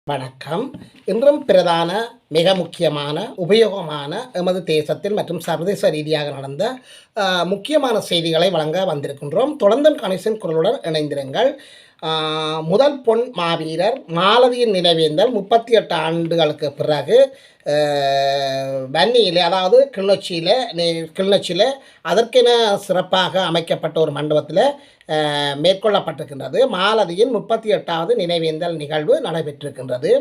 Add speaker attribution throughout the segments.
Speaker 1: வணக்கம். இன்றும் பிரதான மிக முக்கியமான உபயோகமான எமது தேசத்தில் மற்றும் சர்வதேச ரீதியாக நடந்த முக்கியமான செய்திகளை வழங்க வந்திருக்கின்றோம். தொடர்ந்தும் கணேசன் குரலுடன் இணைந்திருங்கள். முதல் பொன் மாவீரர் மாலதியின் நினைவேந்தல் 38 ஆண்டுகளுக்கு பிறகு வன்னியில், அதாவது கிளிநொச்சியில் அதற்கென சிறப்பாக அமைக்கப்பட்ட ஒரு மண்டபத்தில் மேற்கொள்ளப்பட்டிருக்கின்றது. மாலதியின் 38வது நினைவேந்தல் நிகழ்வு நடைபெற்றிருக்கின்றது.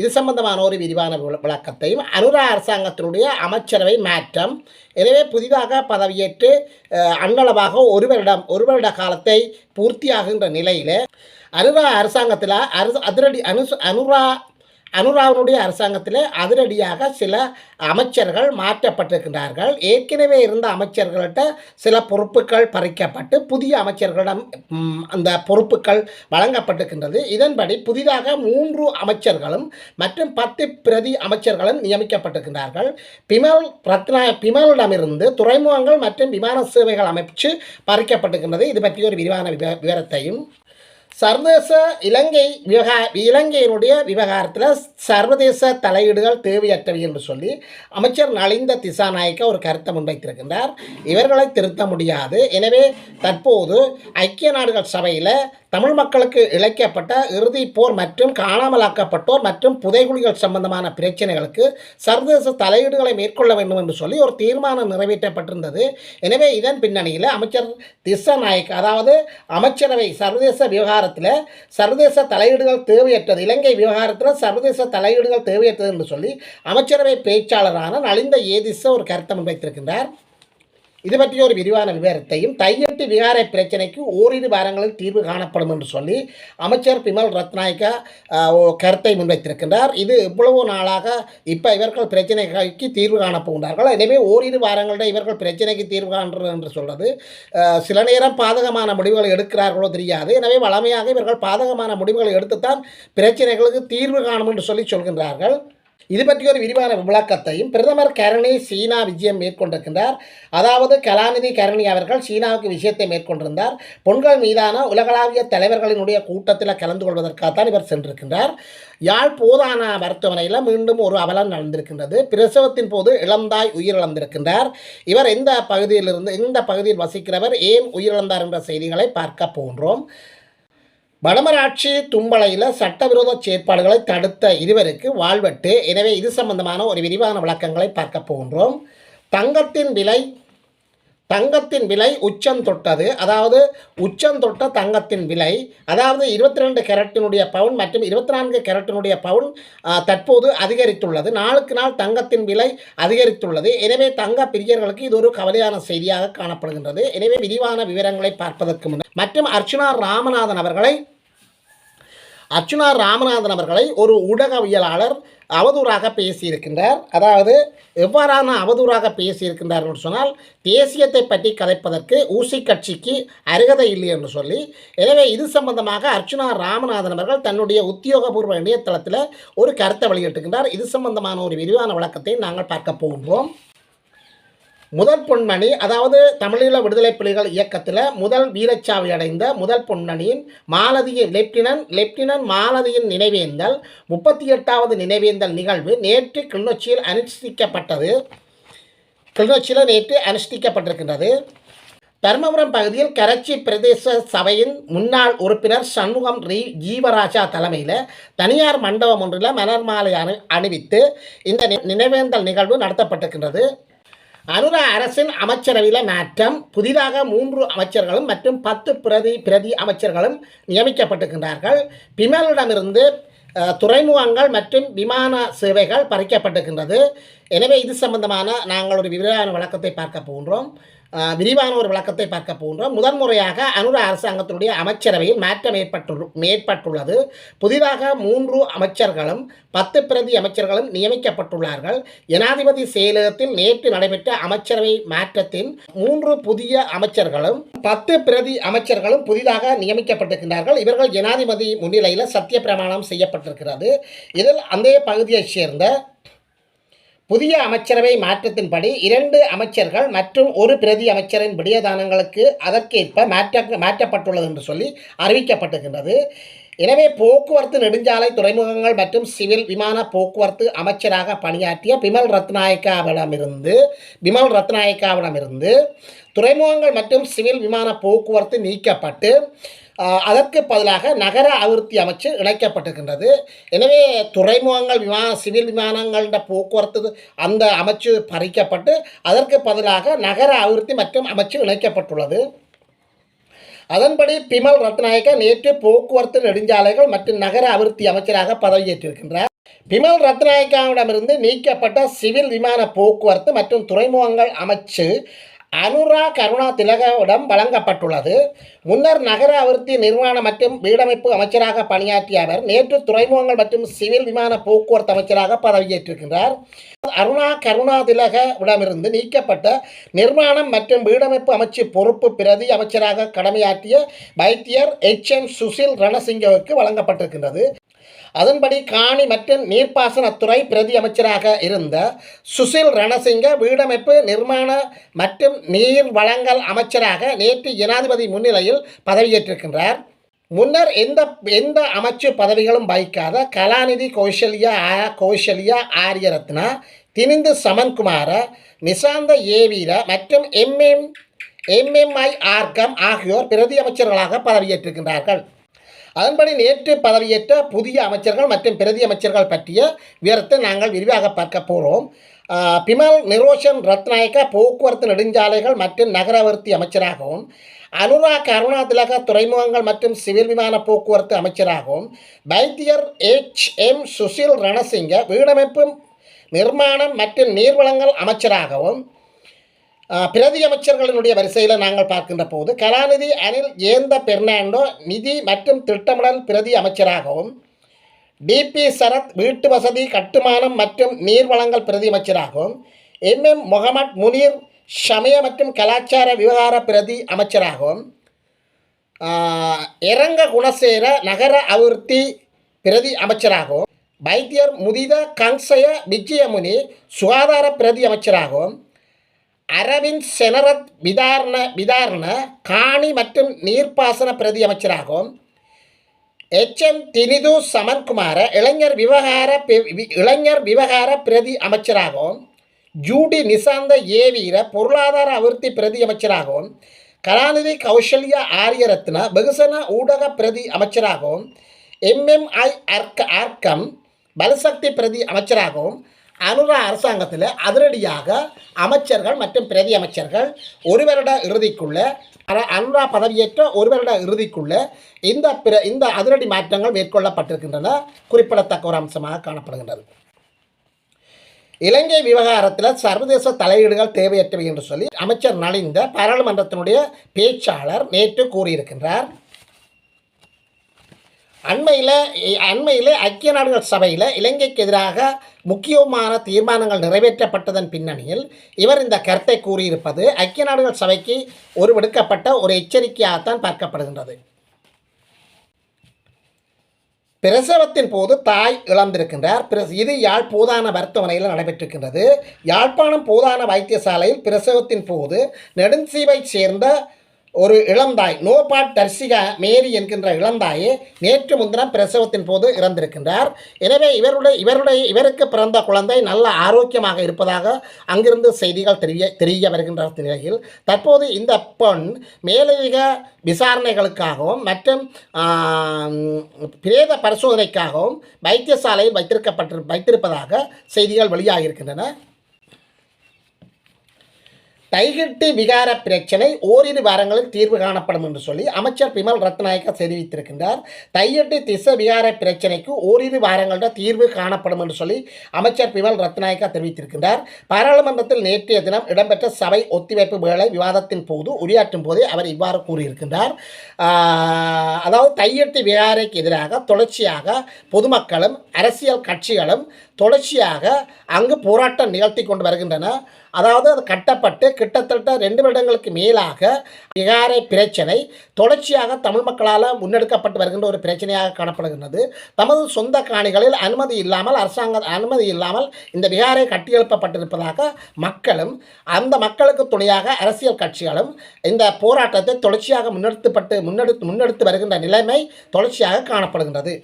Speaker 1: இது சம்பந்தமான ஒரு விரிவான விளக்கத்தையும், அனுரா அரசாங்கத்தினுடைய அமைச்சரவை மாற்றம், எனவே புதிதாக பதவியேற்று அன்னளவாக ஒரு வருட காலத்தை பூர்த்தியாகின்ற நிலையில் அனுரா அரசாங்கத்தில் அனுராவினுடைய அரசாங்கத்தில் அதிரடியாக சில அமைச்சர்கள் மாற்றப்பட்டிருக்கின்றார்கள். ஏற்கனவே இருந்த அமைச்சர்கள்ட்ட சில பொறுப்புகள் பறிக்கப்பட்டு புதிய அமைச்சர்களிடம் அந்த பொறுப்புகள் வழங்கப்பட்டிருக்கின்றது. இதன்படி புதிதாக 3 அமைச்சர்களும் மற்றும் 10 பிரதி அமைச்சர்களும் நியமிக்கப்பட்டிருக்கின்றார்கள். பிமலிடமிருந்து துறைமுகங்கள் மற்றும் விமான சேவைகள் அமைச்சு பறிக்கப்பட்டிருக்கின்றது. இது பற்றி ஒரு விரிவான விவரத்தையும், சர்வதேச இலங்கையினுடைய விவகாரத்தில் சர்வதேச தலையீடுகள் தேவையற்றவை என்று சொல்லி அமைச்சர் நலிந்த திசாநாயக்க ஒரு கருத்தை முன்வைத்திருக்கின்றார். இவர்களை திருத்த முடியாது. எனவே தற்போது ஐக்கிய நாடுகள் சபையில் தமிழ் மக்களுக்கு இழைக்கப்பட்ட இறுதி போர் மற்றும் காணாமலாக்கப்பட்டோர் மற்றும் புதைகுழிகள் சம்பந்தமான பிரச்சனைகளுக்கு சர்வதேச தலையீடுகளை மேற்கொள்ள வேண்டும் என்று சொல்லி ஒரு தீர்மானம் நிறைவேற்றப்பட்டிருந்தது. எனவே இதன் பின்னணியில் அமைச்சர் திசாநாயக்க, அதாவது அமைச்சரவை சர்வதேச விவகாரத்தில் சர்வதேச தலையீடுகள் தேவையற்றது, இலங்கை விவகாரத்தில் சர்வதேச தலையீடுகள் தேவையற்றது என்று சொல்லி அமைச்சரவை பேச்சாளரான நலிந்த ஏதிச ஒரு கருத்தை முன்வைத்திருக்கின்றார். இது பற்றிய ஒரு விரிவான விவரத்தையும், தையட்டி விகாரை பிரச்சனைக்கு ஓரிரு வாரங்களில் தீர்வு காணப்படும் என்று சொல்லி அமைச்சர் பிமல் ரத்நாயக்கா கருத்தை முன்வைத்திருக்கின்றார். இது இவ்வளவு நாளாக இப்போ இவர்கள் பிரச்சனைக்கு தீர்வு காணப்போகின்றார்கள். எனவே ஓரிரு வாரங்களில் இவர்கள் பிரச்சனைக்கு தீர்வு காண்றது என்று சொல்வது, சில நேரம் பாதகமான முடிவுகளை எடுக்கிறார்களோ தெரியாது. எனவே வளமையாக இவர்கள் பாதகமான முடிவுகளை எடுத்துத்தான் பிரச்சனைகளுக்கு தீர்வு காணும் என்று சொல்கின்றார்கள். இது பற்றி ஒரு விரிவான விளக்கத்தையும், பிரதமர் கரணி சீனா விஜயம் மேற்கொண்டிருக்கின்றார். அதாவது கலாநிதி கரணி அவர்கள் சீனாவுக்கு விஷயத்தை மேற்கொண்டிருந்தார். பெண்கள் மீதான உலகளாவிய தலைவர்களினுடைய கூட்டத்தில் கலந்து கொள்வதற்காகத்தான் இவர் சென்றிருக்கின்றார். யாழ் போதான மருத்துவமனையில் மீண்டும் ஒரு அவலம் நடந்திருக்கின்றது. பிரசவத்தின் போது இளந்தாய் உயிரிழந்திருக்கின்றார். இவர் இந்த பகுதியில் வசிக்கிறவர் ஏன் உயிரிழந்தார் என்ற செய்திகளை பார்க்க போன்றோம். வடமராட்சி தும்பளையில் சட்டவிரோத செயற்பாடுகளை தடுத்த இருவருக்கு வாழ்வெட்டு. எனவே இது சம்பந்தமான ஒரு விரிவான விளக்கங்களை பார்க்க போகின்றோம். தங்கத்தின் விலை உச்சம் தொட்டது. அதாவது உச்சம் தொட்ட தங்கத்தின் விலை, அதாவது 22 கேரட்டினுடைய பவுன் மற்றும் 24 கேரட்டினுடைய பவுன் தற்போது அதிகரித்துள்ளது. நாளுக்கு நாள் தங்கத்தின் விலை அதிகரித்துள்ளது. எனவே தங்க பிரியர்களுக்கு இது ஒரு கவலையான செய்தியாக காணப்படுகின்றது. எனவே விரிவான விவரங்களை பார்ப்பதற்கு முன்னர் மற்றும் அர்ச்சுனா ராமநாதன் அவர்களை ஒரு ஊடகவியலாளர் அவதூறாக பேசியிருக்கின்றார். அதாவது எவ்வாறான அவதூறாக பேசியிருக்கின்றார் என்று சொன்னால், தேசியத்தை பற்றி கதைப்பதற்கு ஊசி கட்சிக்கு அருகதை இல்லை என்று சொல்லி, எனவே இது சம்பந்தமாக அர்ச்சுனா ராமநாதன் அவர்கள் தன்னுடைய உத்தியோகபூர்வ இணையதளத்தில் ஒரு கருத்தை வெளியிட்டிருக்கின்றார். இது சம்பந்தமான ஒரு விரிவான விளக்கத்தை நாங்கள் பார்க்க போகின்றோம். முதல் பொன்மணி, அதாவது தமிழீழ விடுதலை புலிகள் இயக்கத்தில் முதல் வீரச்சாவை அடைந்த முதல் பொன்மணியின் லெப்டினன்ட் மாலதியின் நினைவேந்தல் 38வது நினைவேந்தல் நிகழ்வு நேற்று கிளிநொச்சியில் அனுஷ்டிக்கப்பட்டிருக்கின்றது. தர்மபுரம் பகுதியில் கரச்சி பிரதேச சபையின் முன்னாள் உறுப்பினர் சண்முகம் ஜீவராஜா தலைமையில் தனியார் மண்டபம் ஒன்றில் மலர் மாலை அணிவித்து இந்த நினைவேந்தல் நிகழ்வு நடத்தப்பட்டிருக்கின்றது. அனுரா அரசின் அமைச்சரவையில் மாற்றம், புதிதாக 3 அமைச்சர்களும் மற்றும் 10 பிரதி அமைச்சர்களும் நியமிக்கப்பட்டிருக்கின்றார்கள். பிமலிடமிருந்து துறைமுகங்கள் மற்றும் விமான சேவைகள் பறிக்கப்பட்டிருக்கின்றது. எனவே இது சம்பந்தமான நாங்கள் ஒரு விரிவான விளக்கத்தை பார்க்க போகின்றோம். முதன்முறையாக அனுரா அரசாங்கத்தினுடைய அமைச்சரவையில் மாற்றம் ஏற்பட்டுள்ளது. புதிதாக 3 அமைச்சர்களும் 10 பிரதி அமைச்சர்களும் நியமிக்கப்பட்டுள்ளார்கள். ஜனாதிபதி செயலகத்தில் நேற்று நடைபெற்ற அமைச்சரவை மாற்றத்தின் 3 புதிய அமைச்சர்களும் 10 பிரதி அமைச்சர்களும் புதிதாக நியமிக்கப்பட்டிருக்கின்றார்கள். இவர்கள் ஜனாதிபதி முன்னிலையில் சத்திய பிரமாணம் செய்யப்பட்டிருக்கிறது. இதில் அந்த பகுதியைச் சேர்ந்த புதிய அமைச்சரவை மாற்றத்தின்படி 2 அமைச்சர்கள் மற்றும் ஒரு பிரதி அமைச்சரின் விடயதானங்களுக்கு அதற்கேற்ப மாற்றப்பட்டுள்ளது என்று சொல்லி அறிவிக்கப்பட்டிருக்கின்றது. எனவே போக்குவரத்து நெடுஞ்சாலை துறைமுகங்கள் மற்றும் சிவில் விமான போக்குவரத்து அமைச்சராக பணியாற்றிய பிமல் ரத்நாயக்காவிடமிருந்து துறைமுகங்கள் மற்றும் சிவில் விமான போக்குவரத்து நீக்கப்பட்டு அதற்கு பதிலாக நகர அபிவிருத்தி அமைச்சு இணைக்கப்பட்டிருக்கின்றது. எனவே துறைமுகங்கள் சிவில் விமானங்கள போக்குவரத்து அந்த அமைச்சு பறிக்கப்பட்டு அதற்கு பதிலாக நகர அபிவிருத்தி மற்றும் அமைச்சு இணைக்கப்பட்டுள்ளது. அதன்படி பிமல் ரத்நாயக்க நேற்று போக்குவரத்து நெடுஞ்சாலைகள் மற்றும் நகர அபிவிருத்தி அமைச்சராக பதவியேற்றிருக்கின்றார். பிமல் ரத்நாயக்காவிடமிருந்து நீக்கப்பட்ட சிவில் விமான போக்குவரத்து மற்றும் துறைமுகங்கள் அமைச்சு அனுரா கருணா திலகவிடம் வழங்கப்பட்டுள்ளது. முன்னர் நகர அபிவிருத்தி நிர்மாணம் மற்றும் வீடமைப்பு அமைச்சராக பணியாற்றிய அவர் நேற்று துறைமுகங்கள் மற்றும் சிவில் விமான போக்குவரத்து அமைச்சராக பதவியேற்றிருக்கின்றார். அருணா கருணா திலகவிடமிருந்து நீக்கப்பட்ட நிர்மாணம் மற்றும் வீடமைப்பு அமைச்சு பொறுப்பு பிரதி அமைச்சராக கடமையாற்றிய வைத்தியர் எம் சுசில் ரணசிங்கவுக்கு வழங்கப்பட்டிருக்கின்றது. அதன்படி காணி மற்றும் நீர்ப்பாசனத்துறை பிரதி அமைச்சராக இருந்த சுசில் ரணசிங்க வீடமைப்பு நிர்மாண மற்றும் நீர் வழங்கல் அமைச்சராக நேற்று ஜனாதிபதி முன்னிலையில் பதவியேற்றிருக்கின்றார். முன்னர் எந்த அமைச்சு பதவிகளும் வகிக்காத கலாநிதி கௌசல்யா ஆரியரத்னா, தினிந்து சமன்குமார, நிசாந்த ஏவீர மற்றும் எம்எம்ஐ ஆர்கம் ஆகியோர் பிரதி அமைச்சர்களாக பதவியேற்றிருக்கின்றார்கள். அதன்படி நேற்று பதவியேற்ற புதிய அமைச்சர்கள் மற்றும் பிரதி அமைச்சர்கள் பற்றிய விவரத்தை நாங்கள் விரிவாக பார்க்க போகிறோம். பிமல் நிரோஷன் ரத்நாயக்க போக்குவரத்து நெடுஞ்சாலைகள் மற்றும் நகர அபிவிருத்தி அமைச்சராகவும், அனுரா கருணா திலக துறைமுகங்கள் மற்றும் சிவில் விமான போக்குவரத்து அமைச்சராகவும், வைத்தியர் எம் சுசில் ரணசிங்க வீடமைப்பு நிர்மாணம் மற்றும் நீர்வளங்கள் அமைச்சராகவும், பிரதி அமைச்சர்களினுடைய வரிசையில் நாங்கள் பார்க்கின்ற போது கலாநிதி அனில் ஏந்த பெர்னாண்டோ நிதி மற்றும் திட்டமிடல் பிரதி அமைச்சராகவும், டிபி சரத் வீட்டு வசதி கட்டுமானம் மற்றும் நீர்வளங்கள் பிரதி அமைச்சராகவும், முகமது முனீர் சமய மற்றும் கலாச்சார விவகார பிரதி அமைச்சராகவும், இரங்க குணசேர நகர அபிவிருத்தி பிரதி அமைச்சராகவும், வைத்தியர் முதித கங்சய விஜயமுனி சுகாதார பிரதி அமைச்சராகவும், அரவிந்த் செனரத் விதாரண காணி மற்றும் நீர்ப்பாசன பிரதி அமைச்சராகவும், தினிது சமன்குமார இளைஞர் விவகார பிரதி அமைச்சராகவும், ஜூடி நிசாந்த ஏவீர பொருளாதார அபிவிருத்தி பிரதி அமைச்சராகவும், கலாநிதி கௌசல்யா ஆரியரத்ன வெகுசன ஊடக பிரதி அமைச்சராகவும், எம்எம்ஐ ஆர்க்கம் பலசக்தி பிரதி அமைச்சராகவும், அனுரா அரசாங்கத்தில் அதிரடியாக அமைச்சர்கள் மற்றும் பிரதி அமைச்சர்கள் ஒரு வருட இறுதிக்குள்ள அனுரா பதவியேற்ற ஒரு வருட இறுதிக்குள்ள இந்த அதிரடி மாற்றங்கள் மேற்கொள்ளப்பட்டிருக்கின்றன. குறிப்பிடத்தக்க ஒரு அம்சமாக காணப்படுகின்றது. இலங்கை விவகாரத்தில் சர்வதேச தலையீடுகள் தேவையற்றவை என்று சொல்லி அமைச்சர் நலிந்த பாராளுமன்றத்தினுடைய பேச்சாளர் நேற்று கூறியிருக்கின்றார். அண்மையில் ஐக்கிய நாடுகள் சபையில் இலங்கைக்கு எதிராக முக்கியமான தீர்மானங்கள் நிறைவேற்றப்பட்டதன் பின்னணியில் இவர் இந்த கருத்தை கூறியிருப்பது ஐக்கிய நாடுகள் சபைக்கு விடுக்கப்பட்ட ஒரு எச்சரிக்கையாகத்தான் பார்க்கப்படுகின்றது. பிரசவத்தின் போது தாய் இழந்திருக்கின்றார். இது யாழ் போதான மருத்துவமனையில் நடைபெற்றிருக்கின்றது. யாழ்ப்பாணம் போதான வைத்தியசாலையில் பிரசவத்தின் போது நெடுஞ்சீவை சேர்ந்த ஒரு இளந்தாய் நோபாட் டர்சிகா மேரி என்கின்ற இளந்தாயே நேற்று முன்தினம் பிரசவத்தின் போது இறந்திருக்கின்றார். எனவே இவருக்கு பிறந்த குழந்தை நல்ல ஆரோக்கியமாக இருப்பதாக அங்கிருந்து செய்திகள் தெரிய வருகின்ற நிலையில் தற்போது இந்த பெண் மேலதிக விசாரணைகளுக்காகவும் மற்றும் பிரேத பரிசோதனைக்காகவும் வைத்தியசாலையில் வைத்திருப்பதாக செய்திகள் வெளியாகியிருக்கின்றன. தையிட்டி விகார பிரச்சனை ஓரிரு வாரங்களில் தீர்வு காணப்படும் என்று சொல்லி அமைச்சர் பிமல் ரத்நாயக்க தெரிவித்திருக்கின்றார். தையிட்டி திச விகார பிரச்சனைக்கு ஓரிரு வாரங்களில் தீர்வு காணப்படும் என்று சொல்லி அமைச்சர் பிமல் ரத்நாயக்க தெரிவித்திருக்கின்றார். பாராளுமன்றத்தில் நேற்றைய தினம் இடம்பெற்ற சபை ஒத்திவைப்பு வேளை விவாதத்தின் போது உரையாற்றும் போதே அவர் இவ்வாறு கூறியிருக்கின்றார். அதாவது தையிட்டி விகாரைக்கு எதிராக தொடர்ச்சியாக பொதுமக்களும் அரசியல் கட்சிகளும் தொடர்ச்சியாக அங்கு போராட்டம் நிகழ்த்தி கொண்டு வருகின்றன. அதாவது அது கட்டப்பட்டு கிட்டத்தட்ட 2 வருடங்களுக்கு மேலாக விகாரை பிரச்சனை தொடர்ச்சியாக தமிழ் மக்களால் முன்னெடுக்கப்பட்டு வருகின்ற ஒரு பிரச்சனையாக காணப்படுகின்றது. தமது சொந்த காணிகளில் அனுமதி இல்லாமல், அரசாங்க அனுமதி இல்லாமல் இந்த விகாரை கட்டியெழுப்பப்பட்டிருப்பதாக மக்களும் அந்த மக்களுக்கு துணையாக அரசியல் கட்சிகளும் இந்த போராட்டத்தை தொடர்ச்சியாக முன்னெடுத்து வருகின்ற நிலைமை தொடர்ச்சியாக காணப்படுகின்றது.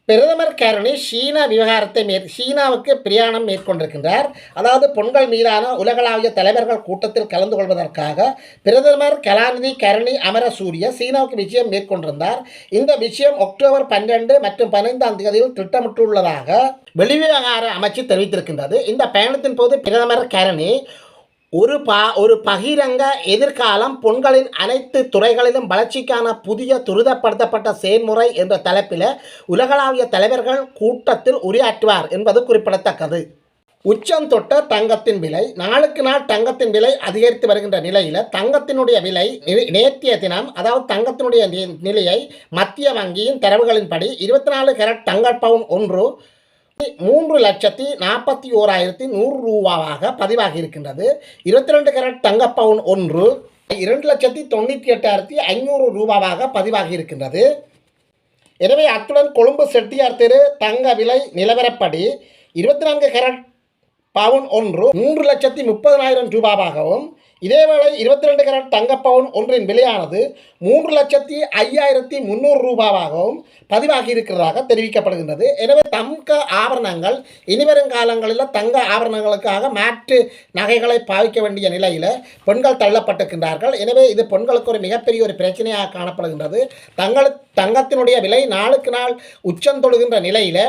Speaker 1: பிரதமர் கருணி சீனாவுக்கு பிரயாணம் மேற்கொண்டிருக்கின்றார். அதாவது பொங்கல் மீதான உலகளாவிய தலைவர்கள் கூட்டத்தில் கலந்து கொள்வதற்காக பிரதமர் கலாநிதி கருணி அமரசூரிய சீனாவுக்கு விஜயம் மேற்கொண்டிருந்தார். இந்த விஜயம் அக்டோபர் 12 மற்றும் 15ஆம் தேதியில் திட்டமிட்டுள்ளதாக வெளிவிவகார அமைச்சு தெரிவித்திருக்கின்றது. இந்த பயணத்தின் போது பிரதமர் கருணி ஒரு பகிரங்க எதிர்காலம் பொங்கலின் அனைத்து துறைகளிலும் வளர்ச்சிக்கான புதிய துரிதப்படுத்தப்பட்ட செயல்முறை என்ற தலைப்பில் உலகளாவிய தலைவர்கள் கூட்டத்தில் உரையாற்றுவார் என்பது குறிப்பிடத்தக்கது. உச்சம் தொட்ட தங்கத்தின் விலை நாளுக்கு நாள் தங்கத்தின் விலை அதிகரித்து வருகின்ற நிலையில் தங்கத்தினுடைய விலை நேற்றைய தினம், அதாவது தங்கத்தினுடைய நிலையை மத்திய வங்கியின் தரவுகளின்படி 24 கேரட் தங்க பவுன் ஒன்று 3,41,100 ரூபாவாக பதிவாகி இருக்கின்றது. 22 கேரட் தங்க பவுன் ஒன்று 2,98,500 ரூபாவாக பதிவாகி இருக்கின்றது. எனவே அத்துடன் கொழும்பு செட்டியார் தெரு தங்க விலை நிலவரப்படி 24 கேரட் பவுன் ஒன்று 3,30,000 ரூபாவாகவும், இதேவேளை 22 கேரட் தங்க பவுன் ஒன்றின் விலையானது 3,05,300 ரூபாவாகவும் பதிவாகி இருக்கிறதாக தெரிவிக்கப்படுகின்றது. எனவே தங்க ஆபரணங்கள் இனிவரும் காலங்களில் தங்க ஆபரணங்களுக்காக மாற்று நகைகளை பாவிக்க வேண்டிய நிலையில் பெண்கள் தள்ளப்பட்டிருக்கின்றார்கள். எனவே இது பெண்களுக்கு ஒரு மிகப்பெரிய ஒரு பிரச்சனையாக காணப்படுகின்றது. தங்கத்தினுடைய விலை நாளுக்கு நாள் உச்சம் தொடுகின்ற நிலையில்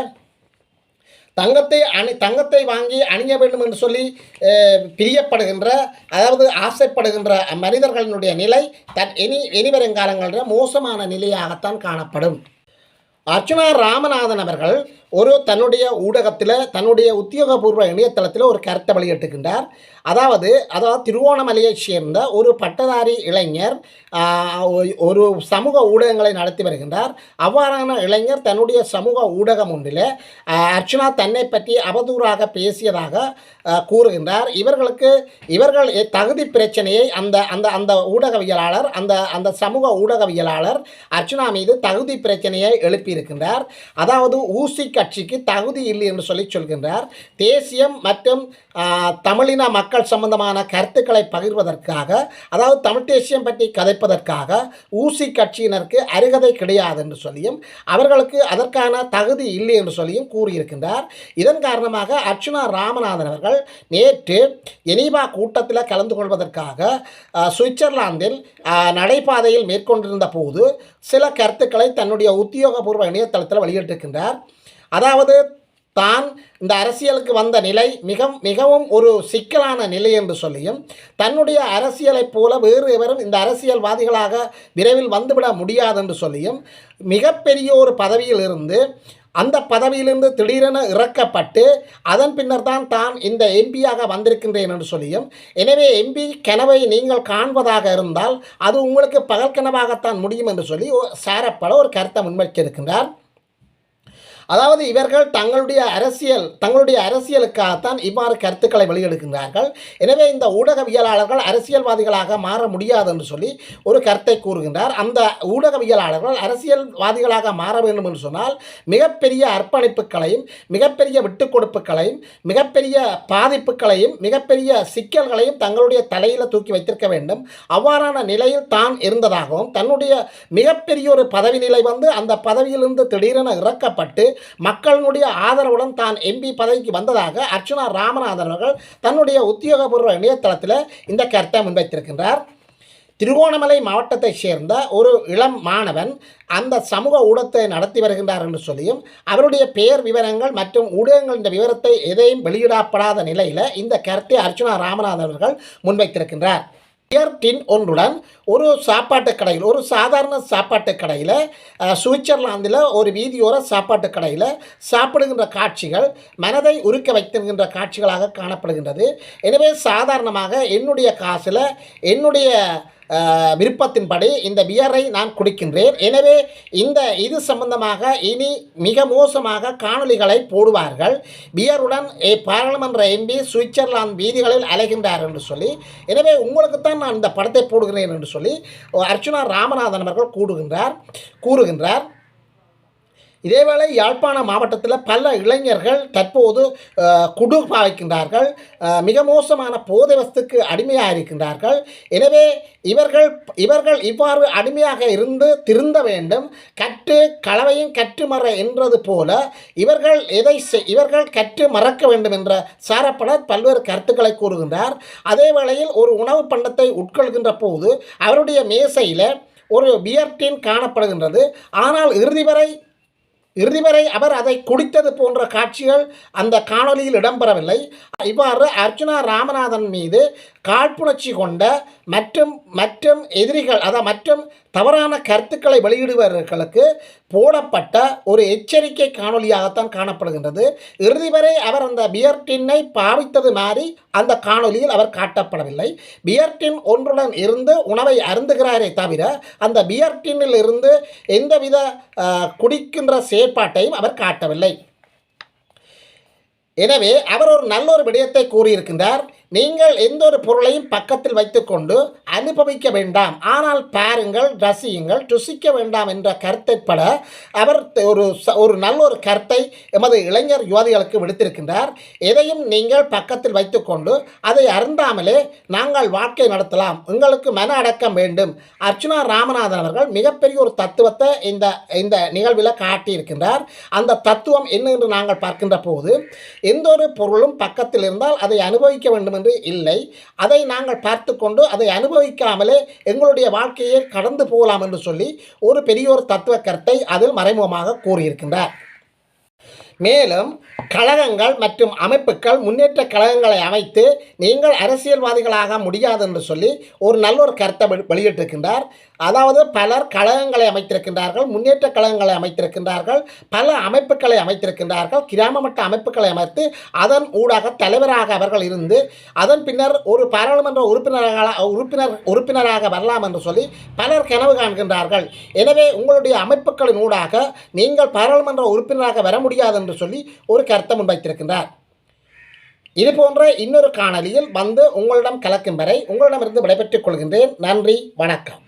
Speaker 1: தங்கத்தை வாங்கி அணிய வேண்டும் என்று சொல்லி பிரியப்படுகின்ற, அதாவது ஆசைப்படுகின்ற மனிதர்களினுடைய நிலை இனிவரும் காலங்களில் மோசமான நிலையாகத்தான் காணப்படும். அர்ச்சுனா ராமநாதன் அவர்கள் தன்னுடைய ஊடகத்தில் தன்னுடைய உத்தியோகபூர்வ இணையதளத்தில் ஒரு கருத்தை வெளியிட்டிருக்கின்றார். அதாவது திருவோணமலையைச் சேர்ந்த ஒரு பட்டதாரி இளைஞர் ஒரு சமூக ஊடகங்களை நடத்தி வருகின்றார். அவ்வாறான இளைஞர் தன்னுடைய சமூக ஊடகம் ஒன்றில் அர்ச்சுனா தன்னை பற்றி அவதூறாக பேசியதாக கூறுகின்றார். இவர்கள் தகுதி பிரச்சனையை அந்த ஊடகவியலாளர் அந்த சமூக ஊடகவியலாளர் அர்ச்சுனா மீது தகுதி பிரச்சனையை எழுப்பியிருக்கின்றார். அதாவது ஊசி கட்சிக்கு தகுதி இல்லை என்று சொல்கின்றார். தேசியம் மற்றும் தமிழின மக்கள் சம்பந்தமான கருத்துக்களை பகிர்வதற்காக, அதாவது தமிழ் தேசியம் பற்றி கதைப்பதற்காக ஊசி கட்சியினருக்கு அருகதை கிடையாது என்று சொல்லியும் அவர்களுக்கு அதற்கான தகுதி இல்லை என்று சொல்லியும் கூறியிருக்கின்றார். இதன் காரணமாக அர்ச்சுனா ராமநாதன் அவர்கள் நேற்று ஜெனீவா கூட்டத்தில் கலந்து கொள்வதற்காக சுவிட்சர்லாந்தில் நடைபாதையில் மேற்கொண்டிருந்த போது சில கருத்துக்களை தன்னுடைய உத்தியோகபூர்வ இணையதளத்தில் வெளியிட்டிருக்கின்றார். அதாவது தான் இந்த அரசியலுக்கு வந்த நிலை மிகவும் ஒரு சிக்கலான நிலை என்று சொல்லியும், தன்னுடைய அரசியலைப் போல வேறு எவரும் இந்த அரசியல்வாதிகளாக விரைவில் வந்துவிட முடியாது என்று சொல்லியும், மிகப்பெரிய ஒரு பதவியில் இருந்து அந்த பதவியிலிருந்து திடீரென இறக்கப்பட்டு அதன் பின்னர் தான் இந்த எம்பியாக வந்திருக்கின்றேன் என்று சொல்லியும், எனவே எம்பி கனவை நீங்கள் காண்பதாக இருந்தால் அது உங்களுக்கு பகல் கனவாகத்தான் முடியும் என்று சொல்லி சாரப்பட ஒரு கருத்தை முன்வைத்திருக்கின்றார். அதாவது இவர்கள் தங்களுடைய அரசியலுக்காகத்தான் இவ்வாறு கருத்துக்களை வெளியெடுக்கின்றார்கள். எனவே இந்த ஊடகவியலாளர்கள் அரசியல்வாதிகளாக மாற முடியாது என்று சொல்லி ஒரு கருத்தை கூறுகின்றார். அந்த ஊடகவியலாளர்கள் அரசியல்வாதிகளாக மாற வேண்டும் என்று சொன்னால் மிகப்பெரிய அர்ப்பணிப்புகளையும் மிகப்பெரிய விட்டுக் கொடுப்புகளையும் மிகப்பெரிய பாதிப்புகளையும் மிகப்பெரிய சிக்கல்களையும் தங்களுடைய தலையில் தூக்கி வைத்திருக்க வேண்டும். அவ்வாறான நிலையில் தான் இருந்ததாகவும், தன்னுடைய மிகப்பெரிய ஒரு பதவி நிலை அந்த பதவியிலிருந்து திடீரென இறக்கப்பட்டு மக்களுடைய ஆதரவுடன் தான் எம்பி பதவிக்கு வந்ததாக அர்ச்சுனா ராமநாதன் அவர்கள் தன்னுடைய உத்தியோகபூர்வ இணையதளத்தில் இந்த கருத்தை முன்வைத்திருக்கின்றார். திருகோணமலை மாவட்டத்தைச் சேர்ந்த ஒரு இளம் மாணவன் அந்த சமூக ஊடகத்தை நடத்தி வருகின்றார் என்று சொல்லியும், அவருடைய பெயர் விவரங்கள் மற்றும் ஊடகங்கள் இந்த விவரத்தை எதையும் வெளியிடப்படாத நிலையில் இந்த கருத்தை அர்ச்சுனா ராமநாதன் அவர்கள் முன்வைத்திருக்கின்றார். டின் ஒன்றுடன் ஒரு சாப்பாட்டு கடையில், ஒரு சாதாரண சாப்பாட்டு கடையில், சுவிட்சர்லாந்தில் ஒரு வீதியோர சாப்பாட்டு கடையில் சாப்பிடுகின்ற காட்சிகள் மனதை உருக்க வைத்திருக்கின்ற காட்சிகளாக காணப்படுகின்றது. எனவே சாதாரணமாக என்னுடைய காசில் என்னுடைய விருப்பத்தின்படி இந்த பியரை நான் குடிக்கின்றேன். எனவே இது சம்பந்தமாக இனி மிக மோசமாக காணொளிகளை போடுவார்கள். பியருடன் பாராளுமன்ற எம்பி சுவிட்சர்லாந்து வீதிகளில் அலைகின்றார் என்று சொல்லி, எனவே உங்களுக்குத்தான் நான் இந்த படத்தை போடுகிறேன் என்று சொல்லி அர்ச்சுனா ராமநாதன் அவர்கள் கூறுகின்றார். இதேவேளை யாழ்ப்பாண மாவட்டத்தில் பல இளைஞர்கள் தற்போது குடு பாய்க்கின்றார்கள், மிக மோசமான போதை வஸ்துக்கு அடிமையாக இருக்கின்றார்கள். எனவே இவர்கள் இவ்வாறு அடிமையாக இருந்து திருந்த வேண்டும். கற்று களவையும் கற்று மற என்றது போல இவர்கள் கற்று மறக்க வேண்டும் என்ற சாரப்பட பல்வேறு கருத்துக்களை கூறுகின்றார். அதே வேளையில் ஒரு உணவு பண்டத்தை உட்கொள்கின்ற போது அவருடைய மேசையில் ஒரு பியர் டின் காணப்படுகின்றது. ஆனால் இறுதி வரை அவர் அதை குடித்தது போன்ற காட்சிகள் அந்த காணொலியில் இடம்பெறவில்லை. இவ்வாறு அர்ச்சுனா ராமநாதன் மீது காழ்ப்புணர்ச்சி கொண்ட மற்றும் எதிரிகள் மற்றும் தவறான கருத்துக்களை வெளியிடுபவர்களுக்கு போடப்பட்ட ஒரு எச்சரிக்கை காணொலியாகத்தான் காணப்படுகின்றது. இறுதி வரை அவர் அந்த பியர் டின்னை பாவித்தது மாதிரி அந்த காணொலியில் அவர் காட்டப்படவில்லை. பியர் டின் ஒன்றுடன் இருந்து உணவை அருந்துகிறாரே தவிர அந்த பியர் டின்னில் இருந்து எந்தவித குடிக்கின்ற செயற்பாட்டையும் அவர் காட்டவில்லை. எனவே அவர் ஒரு நல்ல ஒரு விடயத்தை கூறியிருக்கின்றார். நீங்கள் எந்த ஒரு பொருளையும் பக்கத்தில் வைத்துக்கொண்டு அனுபவிக்க வேண்டாம், ஆனால் பாருங்கள், ரசியுங்கள், ருசிக்க வேண்டாம் என்ற கருத்தைப்பட அவர் ஒரு நல்ல ஒரு கருத்தை எமது இளைஞர் யுவதிகளுக்கு விடுத்திருக்கின்றார். எதையும் நீங்கள் பக்கத்தில் வைத்துக்கொண்டு அதை அருந்தாமலே நாங்கள் வாழ்க்கை நடத்தலாம், உங்களுக்கு மன அடக்கம் வேண்டும். அர்ச்சுனா ராமநாதன் அவர்கள் மிகப்பெரிய ஒரு தத்துவத்தை இந்த நிகழ்வில் காட்டியிருக்கின்றார். அந்த தத்துவம் என்ன என்று நாங்கள் பார்க்கின்ற போது, எந்த ஒரு பொருளும் பக்கத்தில் இருந்தால் அதை அனுபவிக்க வேண்டும் என்று இல்லை, அதை நாங்கள் பார்த்து கொண்டு அதை அனுபவிக்காமலே எங்களுடைய வாழ்க்கையை கடந்து போகலாம் என்று சொல்லி ஒரு பெரிய ஒரு தத்துவ கருத்தை அதில் மறைமுகமாக கூறியிருக்கின்றார். மேலும் கழகங்கள் மற்றும் அமைப்புகள் முன்னேற்ற கழகங்களை அமைத்து நீங்கள் அரசியல்வாதிகளாக முடியாது என்று சொல்லி ஒரு நல்ல ஒரு கருத்தை வெளியிட்டிருக்கின்றார். அதாவது பலர் கழகங்களை அமைத்திருக்கின்றார்கள், முன்னேற்ற கழகங்களை அமைத்திருக்கின்றார்கள், பல அமைப்புகளை அமைத்திருக்கின்றார்கள், கிராம மட்ட அமைப்புகளை அமைத்து அதன் ஊடாக தலைவராக அவர்கள் இருந்து அதன் பின்னர் ஒரு பாராளுமன்ற உறுப்பினராக வரலாம் என்று சொல்லி பலர் கனவு காண்கின்றார்கள். எனவே உங்களுடைய அமைப்புகளின் ஊடாக நீங்கள் பாராளுமன்ற உறுப்பினராக வர முடியாது என்று சொல்லி ஒரு கருத்தை முன்வைத்திருக்கின்றார். இது போன்ற இன்னொரு காணொலியில் வந்து உங்களிடம் கலக்கும் வரை உங்களிடமிருந்து விடைபெற்றுக் கொள்கின்றேன். நன்றி, வணக்கம்.